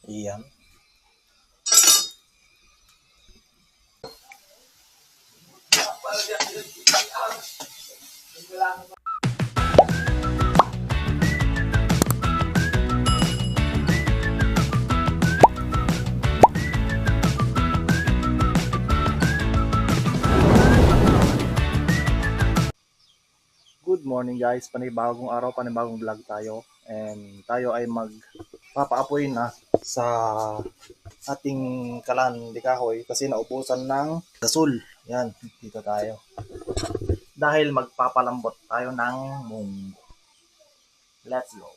Iyan. Good morning guys, panibagong araw, panibagong vlog tayo. And tayo ay magpapaapoy na sa ating kalan di kahoy kasi naubusan ng gasol. Yan, dito tayo. Dahil magpapalambot tayo ng munggo. Let's go.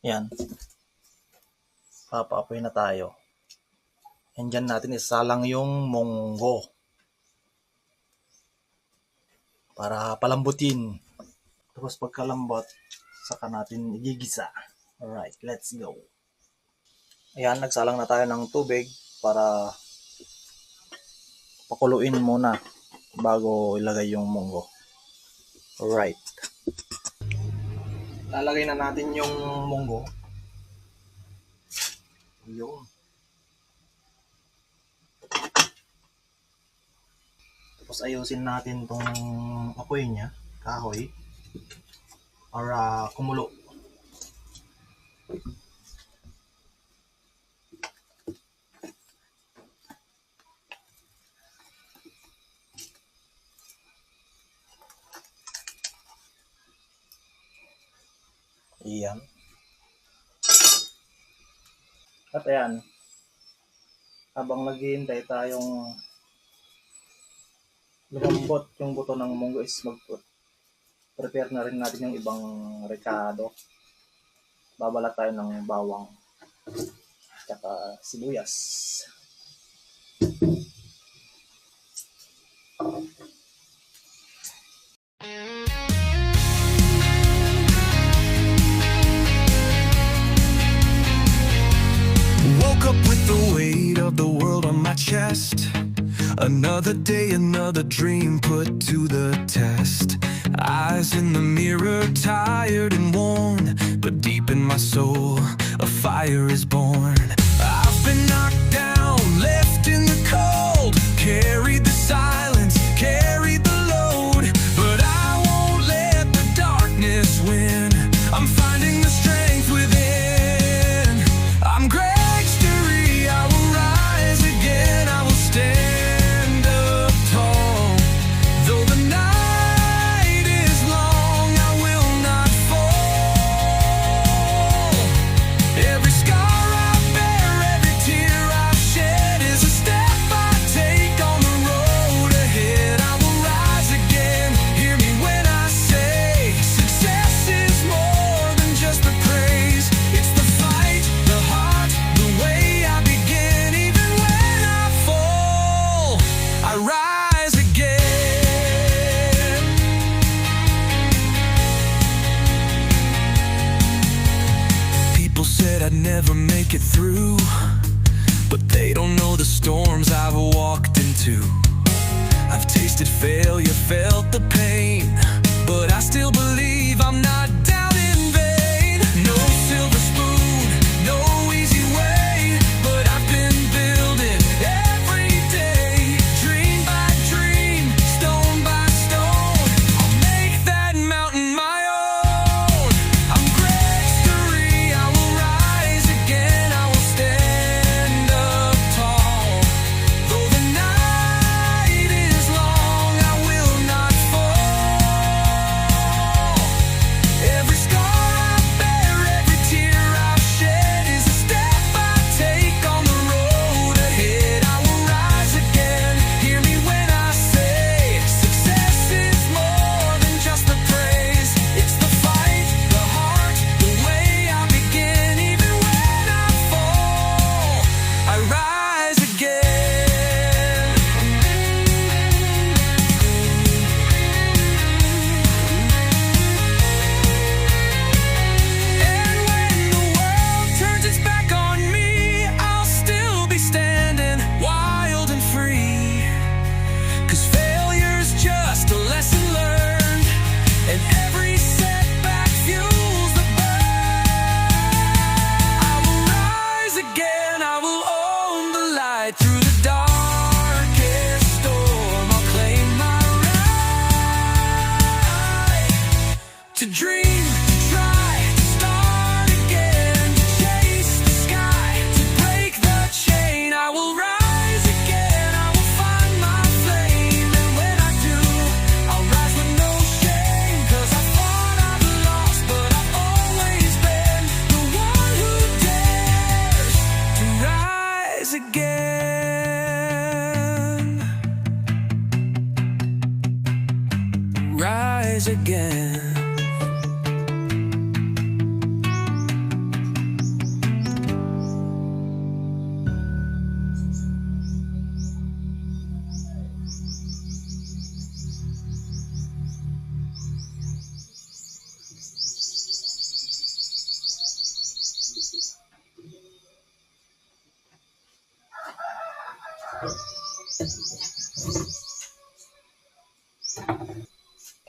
Yan. Papaapoy na tayo. And dyan natin isalang yung munggo. Para palambutin. Tapos pagkalambot, saka natin igigisa. Alright, let's go. Ayan, nagsalang na tayo ng tubig para pakuluin muna bago ilagay yung munggo. Alright. Lalagay na natin yung munggo. Yun. Tapos ayusin natin tong apoy niya, kahoy, para kumulo. Iyan. At ayan, habang naghihintay tayong lumambot yung buto ng munggo is prepare na rin natin yung ibang rekado. Babalat tayo ng bawang tsaka sibuyas. Woke up with the weight of the world on my chest. Another day, another dream put to the test. Eyes in the mirror, tired and worn, but deep in my soul, a fire is born. I've been knocked down, left in the cold, carried the silence, carried the load, but I won't let the darkness win. I'm finding the strength within. I'm great. I'd never make it through, but they don't know the storms I've walked into. I've tasted failure, felt the pain, but I still believe I'm not down in vain. No silver spoon, no easy way, but I've been building every day, dream by dream, stone by stone. I'll make that mountain my own. I'm victory, I will rise again, I will stand up tall. Though the night is long, I will not fall. Every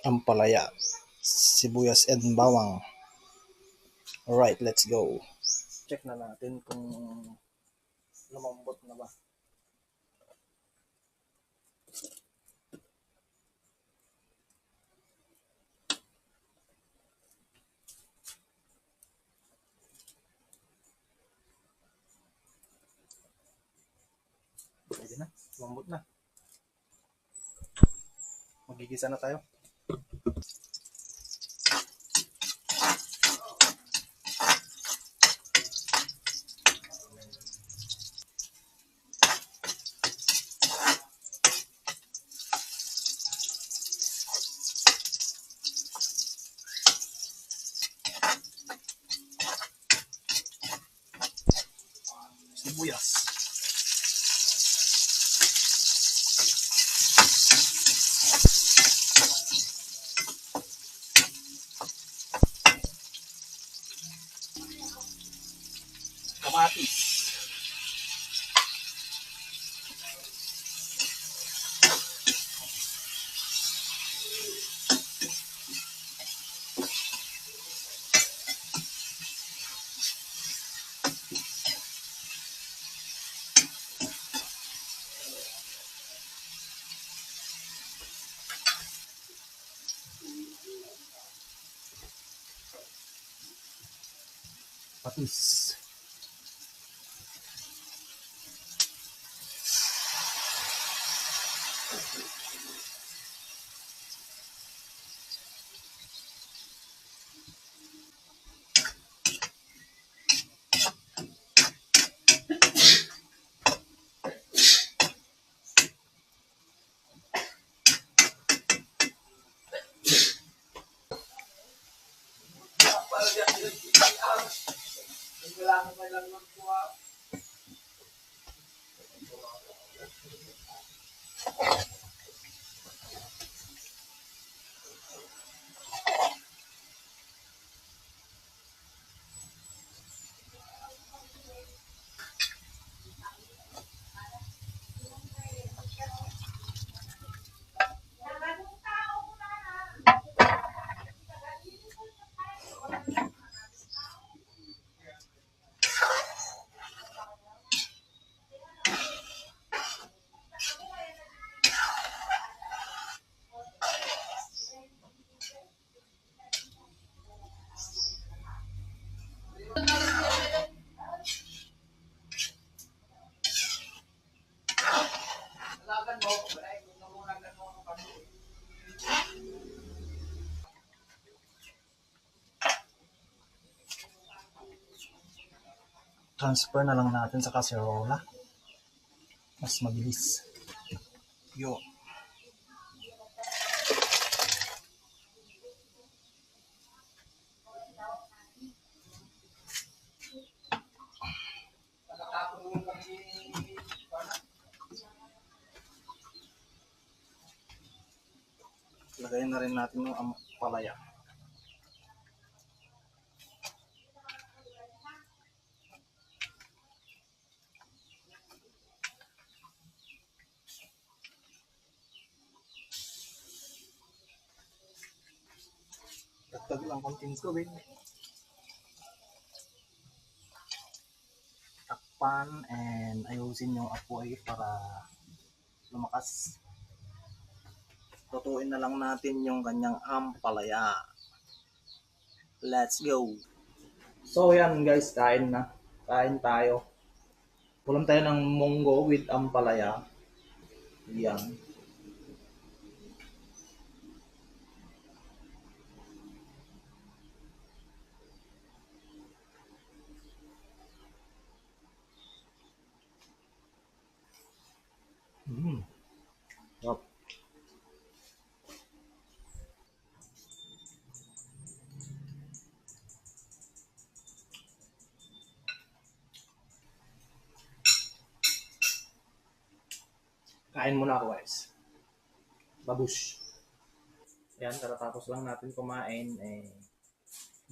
Ampalaya, sibuyas and bawang. Alright, let's go. Check na natin kung lumambot na ba. Pwede na, lumambot na. Magigisa na tayo. Sibuyas. Kamatis. Patis. Transfer na lang natin sa kaserola. Mas mabilis. Yo. Lagayan na rin natin yung ampalaya. Dagdag lang konting tubig. Takpan and ayusin yung apoy para lumakas. Tutuin na lang natin yung kanyang ampalaya. Let's go! So yan guys, kain na. Kain tayo. Ulam tayo ng munggo with ampalaya. Yan. Sarap. Kain muna ako guys. Babush. Yan, katatapos lang natin kumain.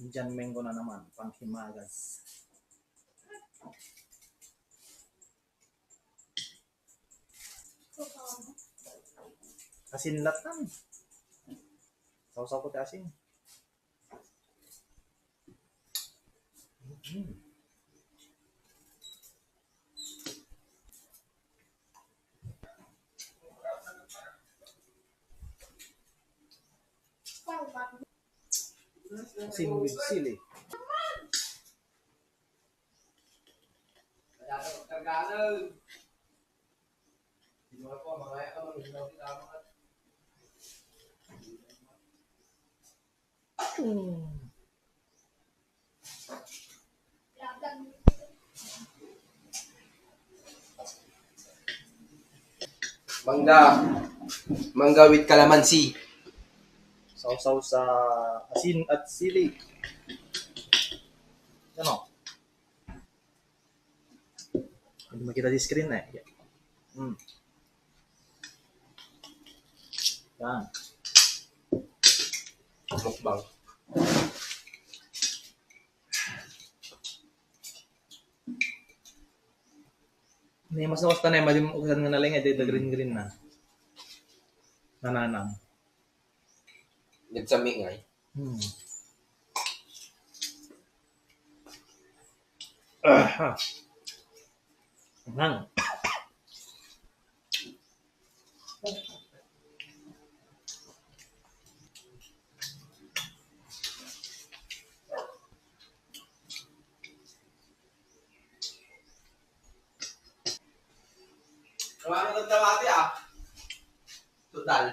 Indian mango na naman, panghimagas. Asin latan. Sausaw ko ti asin. Asin with sili. Mangga. Mangga with calamansi. Sausaw sa asin at sili. Ano? Hindi makita di screen eh. Mm. Yan. Mukbang. Hindi mas nawas tanay, madim usan nga nalang the green na. Nananam. Nagsami nga eh. Hmm. Ha. Nang. Ano ng tamati ah? Total.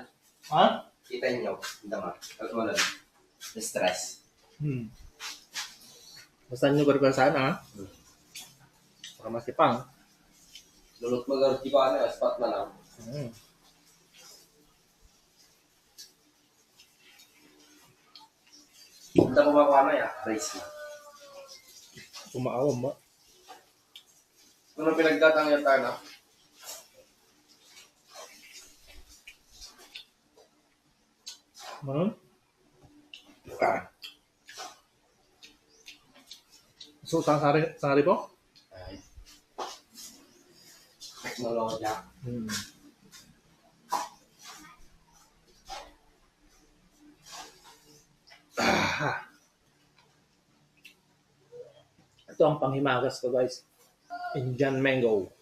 Ha? Kita niyo. Dama. At wala. Stress. Hmm. Basta nyo gargar sana, ha? Para masipang. Lulot magarot di ba ano? Spot na lang. Hmm. Hindi ko makuha na ya. Rice na. Kumaawam ba? Kung pinagdatang yung tana. Manon? So, sari po? Ay. Teknologya. Hmm. Ito ang panghimagas ko, guys. Indian mango.